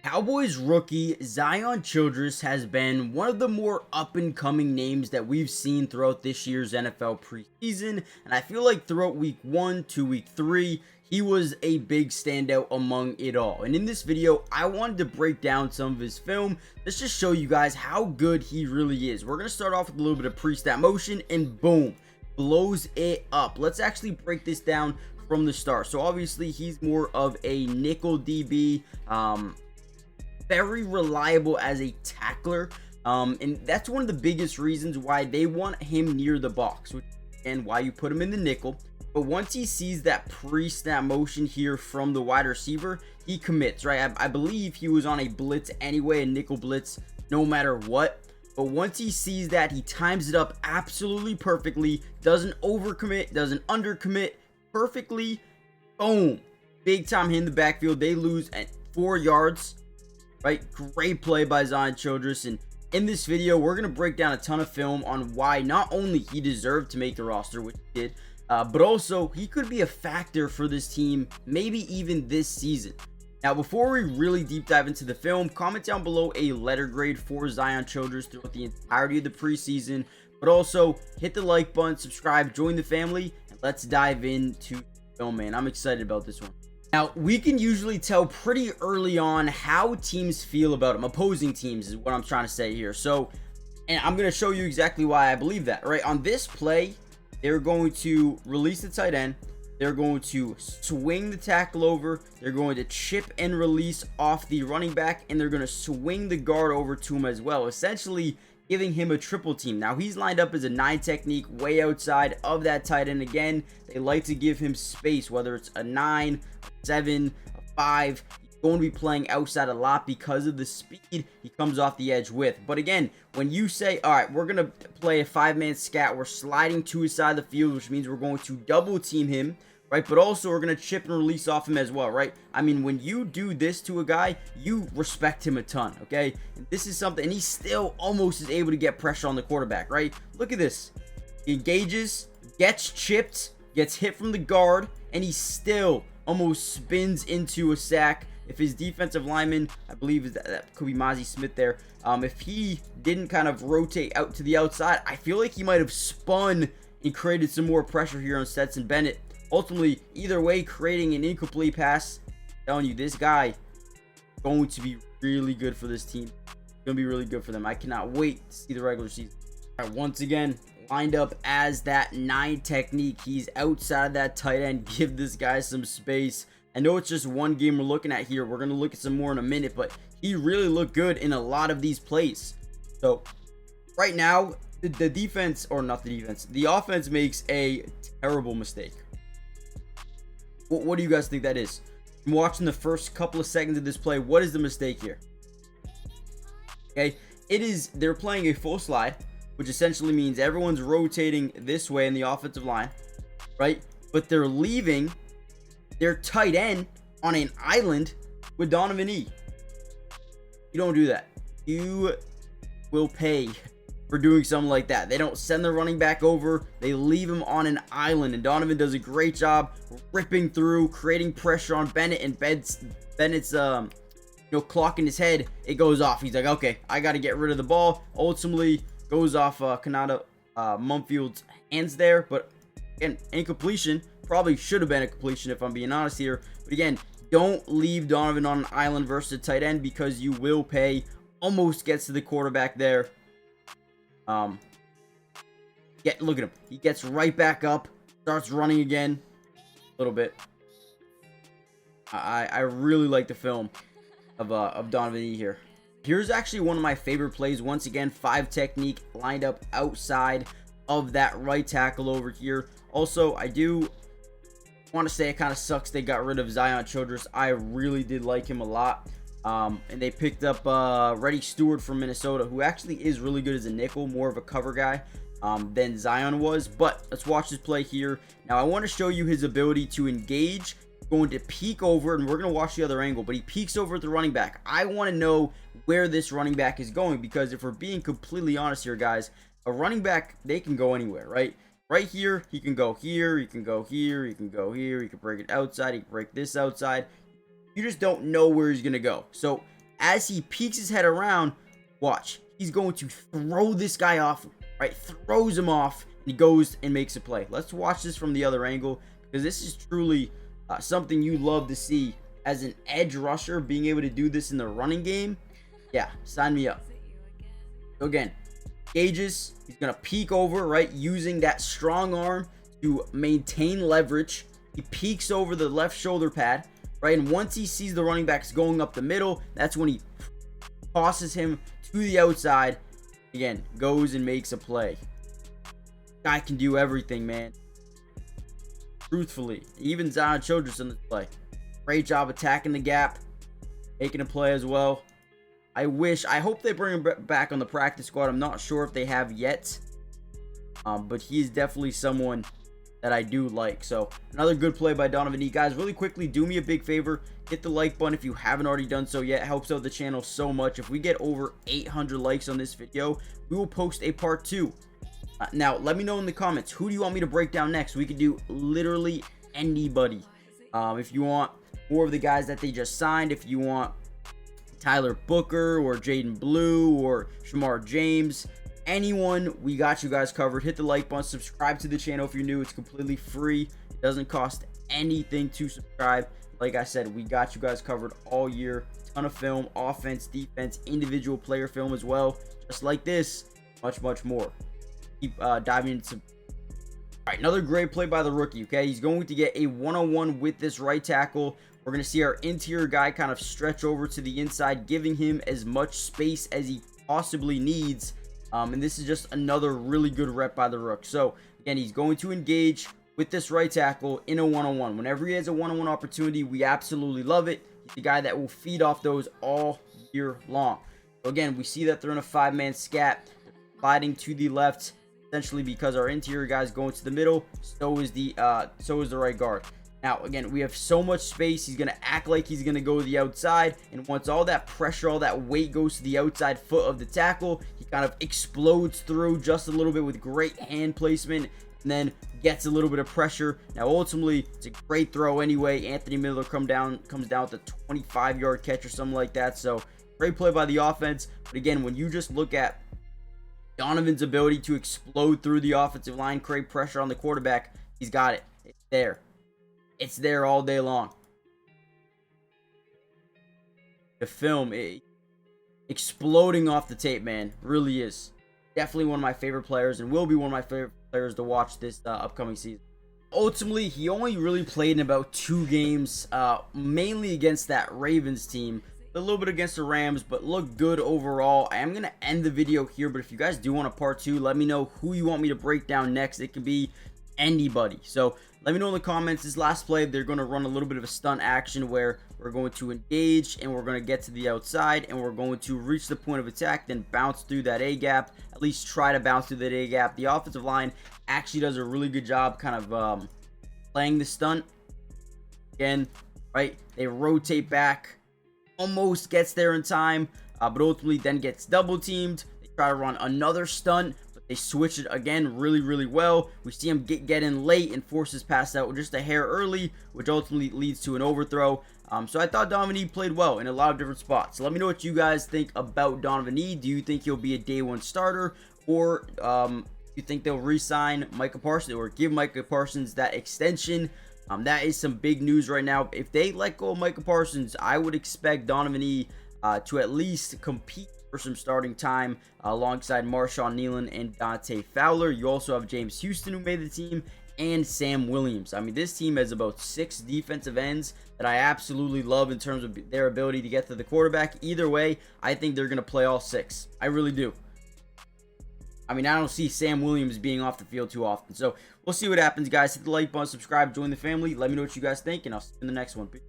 Cowboys rookie Zion Childress has been one of the more up-and-coming names that we've seen throughout this year's NFL preseason, and I feel like throughout week 1 to week 3, he was a big standout among it all. And in this video, I wanted to break down some of his film. Let's just show you guys how good he really is. We're going to start off with a little bit of pre-snap motion, and boom, blows it up. Let's actually break this down from the start. So obviously, he's more of a nickel DB, very reliable as a tackler, and that's one of the biggest reasons why they want him near the box, and why you put him in the nickel. But once he sees that pre-snap motion here from the wide receiver, he commits, right? I believe he was on a blitz anyway, a nickel blitz, no matter what. But once he sees that, he times it up absolutely perfectly, doesn't overcommit, doesn't undercommit, perfectly. Boom, big time hit in the backfield. They lose at 4 yards. Right, great play by Zion Childress. And in this video, we're going to break down a ton of film on why not only he deserved to make the roster, which he did, but also he could be a factor for this team, maybe even this season. Now, before we really deep dive into the film, comment down below a letter grade for Zion Childress throughout the entirety of the preseason, but also hit the like button, subscribe, join the family, and let's dive into the film, man. I'm excited about this one. Now, we can usually tell pretty early on how teams feel about him. Opposing teams is what I'm trying to say here. So, and I'm going to show you exactly why I believe that, right? On this play, they're going to release the tight end. They're going to swing the tackle over. They're going to chip and release off the running back. And they're going to swing the guard over to him as well, essentially giving him a triple team. Now, he's lined up as a 9 technique, way outside of that tight end. Again, they like to give him space, whether it's a 9, 7, a 5. He's going to be playing outside a lot because of the speed he comes off the edge with. But again, when you say, all right, we're going to play a 5-man scat, we're sliding to his side of the field, which means we're going to double team him, right? But also we're going to chip and release off him as well, right? I mean, when you do this to a guy, you respect him a ton, okay? And this is something, and he still almost is able to get pressure on the quarterback, right? Look at this. He engages, gets chipped, gets hit from the guard, and he still almost spins into a sack. If his defensive lineman, I believe that could be Mozzie Smith there, if he didn't kind of rotate out to the outside, I feel like he might have spun and created some more pressure here on Stetson Bennett. Ultimately, either way, creating an incomplete pass. I'm telling you, this guy is going to be really good for this team. It's going to be really good for them. I cannot wait to see the regular season. All right, once again, lined up as that 9 technique. He's outside of that tight end. Give this guy some space. I know it's just one game we're looking at here. We're going to look at some more in a minute, but he really looked good in a lot of these plays. So right now, the defense, or not the defense, the offense makes a terrible mistake. What do you guys think that is? I'm watching the first couple of seconds of this play. What is the mistake here? Okay, they're playing a full slide, which essentially means everyone's rotating this way in the offensive line, right? But they're leaving their tight end on an island with Donovan E. You don't do that. You will pay for doing something like that. They don't send the running back over. They leave him on an island, and Donovan does a great job ripping through, creating pressure on Bennett, and Bennett's clocking his head. It goes off. He's like, okay, I got to get rid of the ball. Ultimately goes off Kanata Mumfield's hands there, but again, incompletion. Probably should have been a completion if I'm being honest here. But again, don't leave Donovan on an island versus a tight end, because you will pay. Almost gets to the quarterback there. Look at him. He gets right back up, starts running again a little bit. I really like the film of Donovan E here. Here's actually one of my favorite plays. Once again, 5 technique, lined up outside of that right tackle over here. Also, I do want to say it kind of sucks they got rid of Zion Childress. I really did like him a lot. And they picked up Reddy Stewart from Minnesota, who actually is really good as a nickel, more of a cover guy than Zion was. But let's watch this play here. Now, I want to show you his ability to engage, going to peek over, and we're going to watch the other angle, but he peeks over at the running back. I want to know where this running back is going, because if we're being completely honest here, guys, a running back, they can go anywhere, right? Right here, he can go here, he can go here, he can go here, he can break it outside, he can break this outside. You just don't know where he's going to go. So as he peeks his head around, watch, he's going to throw this guy off, right? Throws him off, and he goes and makes a play. Let's watch this from the other angle, because this is truly something you love to see as an edge rusher, being able to do this in the running game. Yeah, sign me up. So again, gauges, he's going to peek over, right, using that strong arm to maintain leverage. He peeks over the left shoulder pad, right, and once he sees the running backs going up the middle, that's when he tosses him to the outside. Again, goes and makes a play. Guy can do everything, man. Truthfully, even Zion Childress in this play. Great job attacking the gap, making a play as well. I hope they bring him back on the practice squad. I'm not sure if they have yet, but he's definitely someone that I do like. So another good play by Donovan E. Guys, really quickly, do me a big favor, hit the like button if you haven't already done so yet. It helps out the channel so much. If we get over 800 likes on this video, we will post a part 2. Now let me know in the comments, who do you want me to break down next? We could do literally anybody. If you want more of the guys that they just signed, if you want Tyler Booker or Jaden Blue or Shamar James, anyone, we got you guys covered. Hit the like button, subscribe to the channel if you're new. It's completely free. It doesn't cost anything to subscribe. Like I said, we got you guys covered all year. Ton of film, offense, defense, individual player film as well, just like this, much more. Keep diving into. All right, another great play by the rookie. Okay, he's going to get a one-on-one with this right tackle. We're going to see our interior guy kind of stretch over to the inside, giving him as much space as he possibly needs. And this is just another really good rep by the rook. So again, he's going to engage with this right tackle in a one-on-one. Whenever he has a one-on-one opportunity, we absolutely love it. He's the guy that will feed off those all year long. So again, we see that they're in a 5-man scat, sliding to the left, essentially because our interior guy is going to the middle. So is the right guard. Now, again, we have so much space. He's going to act like he's going to go to the outside. And once all that pressure, all that weight goes to the outside foot of the tackle, he kind of explodes through just a little bit with great hand placement and then gets a little bit of pressure. Now, ultimately, it's a great throw anyway. Anthony Miller comes down with a 25-yard catch or something like that. So, great play by the offense. But again, when you just look at Donovan's ability to explode through the offensive line, create pressure on the quarterback, he's got it. It's there. It's there all day long. The film, exploding off the tape, man, really is. Definitely one of my favorite players and will be one of my favorite players to watch this upcoming season. Ultimately, he only really played in about 2 games, mainly against that Ravens team. A little bit against the Rams, but looked good overall. I am going to end the video here, but if you guys do want a part 2, let me know who you want me to break down next. It could be anybody. So let me know in the comments. This last play, they're going to run a little bit of a stunt action where we're going to engage and we're going to get to the outside and we're going to reach the point of attack, then bounce through that A gap, at least try to bounce through that A gap. The offensive line actually does a really good job kind of playing the stunt. Again, right, they rotate back, almost gets there in time, but ultimately then gets double teamed. They try to run another stunt, but they switch it again really well. We see him get in late and force his pass out just a hair early, which ultimately leads to an overthrow. So I thought Donovan E played well in a lot of different spots. So let me know what you guys think about Donovan E. Do you think he'll be a day 1 starter, or you think they'll re-sign Micah Parsons or give Micah Parsons that extension? That is some big news right now. If they let go of Micah Parsons, I would expect Donovan E to at least compete for some starting time alongside Marshawn Nealon and Dante Fowler. You also have James Houston, who made the team, and Sam Williams. I mean, this team has about 6 defensive ends that I absolutely love in terms of their ability to get to the quarterback. Either way, I think they're going to play all 6. I really do. I mean, I don't see Sam Williams being off the field too often. So we'll see what happens, guys. Hit the like button, subscribe, join the family. Let me know what you guys think, and I'll see you in the next one. Peace.